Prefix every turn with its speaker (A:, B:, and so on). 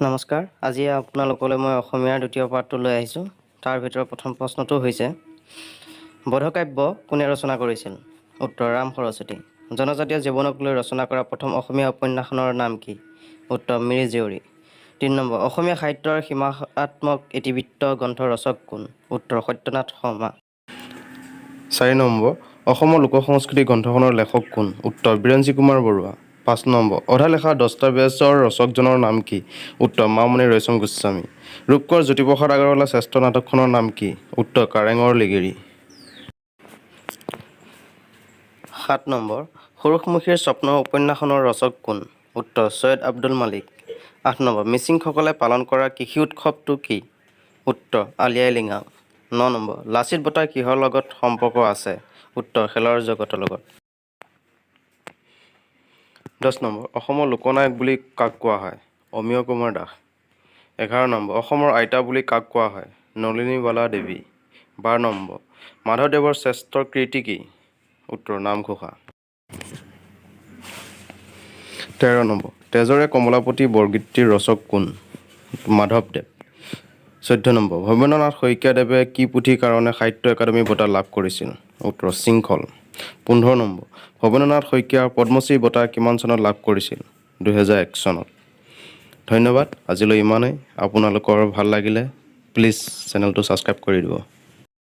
A: নমস্কাৰ আজি আপোনালোকলৈ মই অসমীয়াৰ দ্বিতীয় পাঠটো লৈ আহিছোঁ তাৰ ভিতৰত প্ৰথম প্ৰশ্নটো হৈছে বধকাব্য কোনে ৰচনা কৰিছিল উত্তৰ ৰাম সৰস্বতী জনজাতীয় জীৱনক লৈ ৰচনা কৰা প্ৰথম অসমীয়া উপন্যাসখনৰ নাম কি উত্তৰ মিৰি জীয়ৰী ৩ নম্বৰ অসমীয়া সাহিত্যৰ সীমাত্মক ইতিবৃত্ত গ্ৰন্থৰ ৰচক কোন উত্তৰ সত্যনাথ শৰ্মা ৪ নম্বৰ অসমৰ লোক সংস্কৃতি গ্ৰন্থখনৰ লেখক কোন উত্তৰ বিৰঞ্চি কুমাৰ বৰুৱা ৫ নম্বৰ অধা লেখা দস্তাবেজৰ ৰচকজনৰ নাম কি উত্তৰ মামণি ৰয়চম গোস্বামী ৰূপকোঁৱৰ জ্যোতিপ্ৰসাদ আগৰৱালাৰ শ্ৰেষ্ঠ নাটকখনৰ নাম কি উত্তৰ কাৰেঙৰ লিগিৰি ৭ নম্বৰ সৰুসমুখীৰ স্বপ্ন উপন্যাসখনৰ ৰচক কোন উত্তৰ ছৈয়দ আব্দুল মালিক ৮ নম্বৰ মিচিংসকলে পালন কৰা কৃষি উৎসৱটো কি উত্তৰ আলি আই লৃগাং ৯ নম্বৰ লাচিত বঁটাৰ কিহৰ লগত সম্পৰ্ক আছে উত্তৰ খেলৰ জগতৰ লগত ১০ নম্বৰ অসমৰ লোকনায়ক বুলি কাক কোৱা হয় অমিয় কুমাৰ দাস ১১ নম্বৰ অসমৰ আইতা বুলি কাক কোৱা হয় নলিনীবালা দেৱী ১২ নম্বৰ মাধৱদেৱৰ শ্ৰেষ্ঠ কীৰ্তি কি উত্তৰ নামঘোষা ১৩ নম্বৰ তেজৰে কমলাপতি বৰগীতটিৰ ৰচক কোন মাধৱদেৱ ১৪ নম্বৰ ভৱেন্দ্ৰনাথ শইকীয়াদেৱে কি পুথিৰ কাৰণে সাহিত্য একাডেমী বঁটা লাভ কৰিছিল উত্তৰ শৃংখল ১৫ নম্বৰ ভৱেন্দ্ৰনাথ শইকীয়াৰ পদ্মশ্ৰী বঁটা কিমান চনত লাভ কৰিছিল ২০০১ চনত ধন্যবাদ আজিলৈ ইমানেই আপোনালোকৰ ভাল লাগিলে প্লিজ চেনেলটো ছাবস্ক্ৰাইব কৰি দিব